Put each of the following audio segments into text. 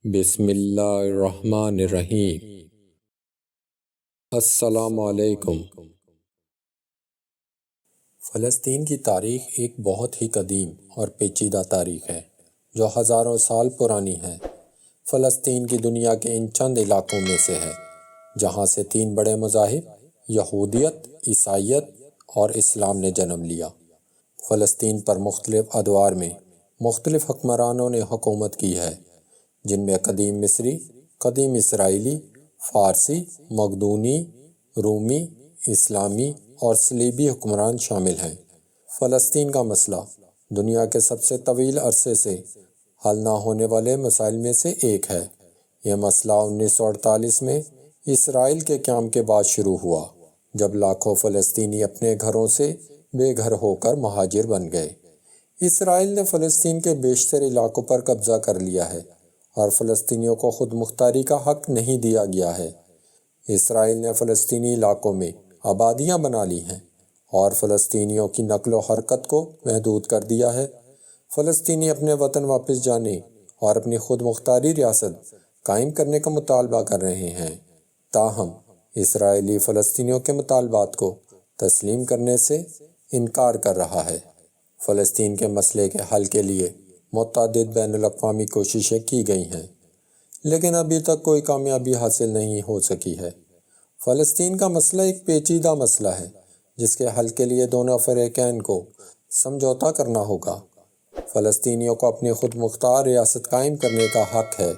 بسم اللہ الرحمن الرحیم۔ السلام علیکم۔ فلسطین کی تاریخ ایک بہت ہی قدیم اور پیچیدہ تاریخ ہے جو ہزاروں سال پرانی ہے۔ فلسطین کی دنیا کے ان چند علاقوں میں سے ہے جہاں سے تین بڑے مذاہب یہودیت، عیسائیت اور اسلام نے جنم لیا۔ فلسطین پر مختلف ادوار میں مختلف حکمرانوں نے حکومت کی ہے، جن میں قدیم مصری، قدیم اسرائیلی، فارسی، مقدونی، رومی، اسلامی اور صلیبی حکمران شامل ہیں۔ فلسطین کا مسئلہ دنیا کے سب سے طویل عرصے سے حل نہ ہونے والے مسائل میں سے ایک ہے۔ یہ مسئلہ 1948 میں اسرائیل کے قیام کے بعد شروع ہوا، جب لاکھوں فلسطینی اپنے گھروں سے بے گھر ہو کر مہاجر بن گئے۔ اسرائیل نے فلسطین کے بیشتر علاقوں پر قبضہ کر لیا ہے اور فلسطینیوں کو خود مختاری کا حق نہیں دیا گیا ہے۔ اسرائیل نے فلسطینی علاقوں میں آبادیاں بنا لی ہیں اور فلسطینیوں کی نقل و حرکت کو محدود کر دیا ہے۔ فلسطینی اپنے وطن واپس جانے اور اپنی خود مختاری ریاست قائم کرنے کا مطالبہ کر رہے ہیں، تاہم اسرائیلی فلسطینیوں کے مطالبات کو تسلیم کرنے سے انکار کر رہا ہے۔ فلسطین کے مسئلے کے حل کے لیے متعدد بین الاقوامی کوششیں کی گئی ہیں، لیکن ابھی تک کوئی کامیابی حاصل نہیں ہو سکی ہے۔ فلسطین کا مسئلہ ایک پیچیدہ مسئلہ ہے جس کے حل کے لیے دونوں فریقین کو سمجھوتا کرنا ہوگا۔ فلسطینیوں کو اپنی خود مختار ریاست قائم کرنے کا حق ہے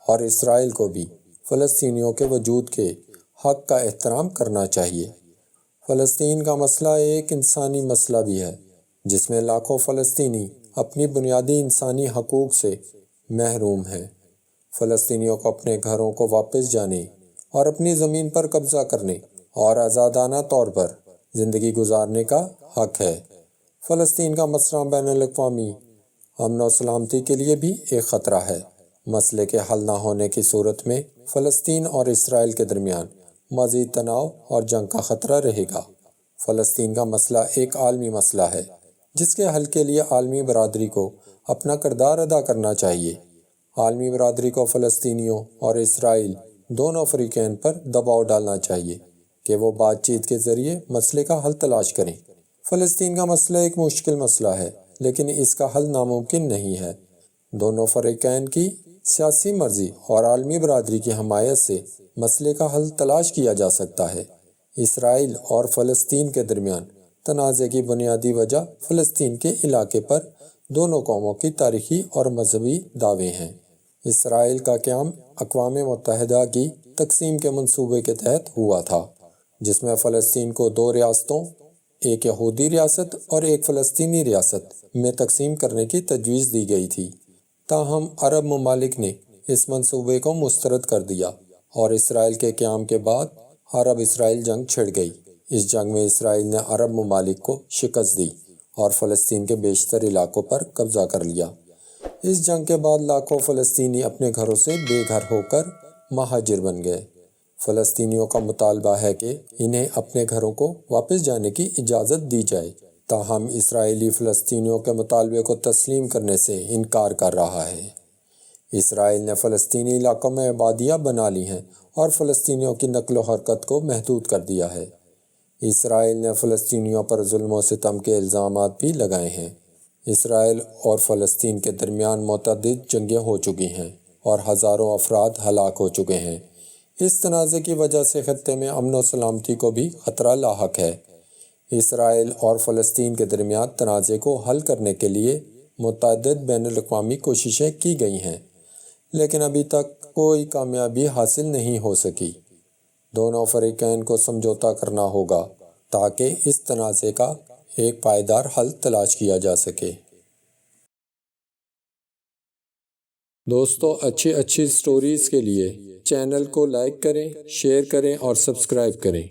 اور اسرائیل کو بھی فلسطینیوں کے وجود کے حق کا احترام کرنا چاہیے۔ فلسطین کا مسئلہ ایک انسانی مسئلہ بھی ہے جس میں لاکھوں فلسطینی اپنی بنیادی انسانی حقوق سے محروم ہیں۔ فلسطینیوں کو اپنے گھروں کو واپس جانے اور اپنی زمین پر قبضہ کرنے اور آزادانہ طور پر زندگی گزارنے کا حق ہے۔ فلسطین کا مسئلہ بین الاقوامی امن و سلامتی کے لیے بھی ایک خطرہ ہے۔ مسئلے کے حل نہ ہونے کی صورت میں فلسطین اور اسرائیل کے درمیان مزید تناؤ اور جنگ کا خطرہ رہے گا۔ فلسطین کا مسئلہ ایک عالمی مسئلہ ہے جس کے حل کے لیے عالمی برادری کو اپنا کردار ادا کرنا چاہیے۔ عالمی برادری کو فلسطینیوں اور اسرائیل دونوں فریقین پر دباؤ ڈالنا چاہیے کہ وہ بات چیت کے ذریعے مسئلے کا حل تلاش کریں۔ فلسطین کا مسئلہ ایک مشکل مسئلہ ہے، لیکن اس کا حل ناممکن نہیں ہے۔ دونوں فریقین کی سیاسی مرضی اور عالمی برادری کی حمایت سے مسئلے کا حل تلاش کیا جا سکتا ہے۔ اسرائیل اور فلسطین کے درمیان تنازع کی بنیادی وجہ فلسطین کے علاقے پر دونوں قوموں کی تاریخی اور مذہبی دعوے ہیں۔ اسرائیل کا قیام اقوام متحدہ کی تقسیم کے منصوبے کے تحت ہوا تھا، جس میں فلسطین کو دو ریاستوں، ایک یہودی ریاست اور ایک فلسطینی ریاست میں تقسیم کرنے کی تجویز دی گئی تھی۔ تاہم عرب ممالک نے اس منصوبے کو مسترد کر دیا اور اسرائیل کے قیام کے بعد عرب اسرائیل جنگ چھڑ گئی۔ اس جنگ میں اسرائیل نے عرب ممالک کو شکست دی اور فلسطین کے بیشتر علاقوں پر قبضہ کر لیا۔ اس جنگ کے بعد لاکھوں فلسطینی اپنے گھروں سے بے گھر ہو کر مہاجر بن گئے۔ فلسطینیوں کا مطالبہ ہے کہ انہیں اپنے گھروں کو واپس جانے کی اجازت دی جائے، تاہم اسرائیلی فلسطینیوں کے مطالبے کو تسلیم کرنے سے انکار کر رہا ہے۔ اسرائیل نے فلسطینی علاقوں میں آبادیاں بنا لی ہیں اور فلسطینیوں کی نقل و حرکت کو محدود کر دیا ہے۔ اسرائیل نے فلسطینیوں پر ظلم و ستم کے الزامات بھی لگائے ہیں۔ اسرائیل اور فلسطین کے درمیان متعدد جنگیں ہو چکی ہیں اور ہزاروں افراد ہلاک ہو چکے ہیں۔ اس تنازع کی وجہ سے خطے میں امن و سلامتی کو بھی خطرہ لاحق ہے۔ اسرائیل اور فلسطین کے درمیان تنازع کو حل کرنے کے لیے متعدد بین الاقوامی کوششیں کی گئی ہیں، لیکن ابھی تک کوئی کامیابی حاصل نہیں ہو سکی۔ دونوں فریقین کو سمجھوتا کرنا ہوگا تاکہ اس تنازع کا ایک پائیدار حل تلاش کیا جا سکے۔ دوستو، اچھی سٹوریز کے لیے چینل کو لائک کریں، شیئر کریں اور سبسکرائب کریں۔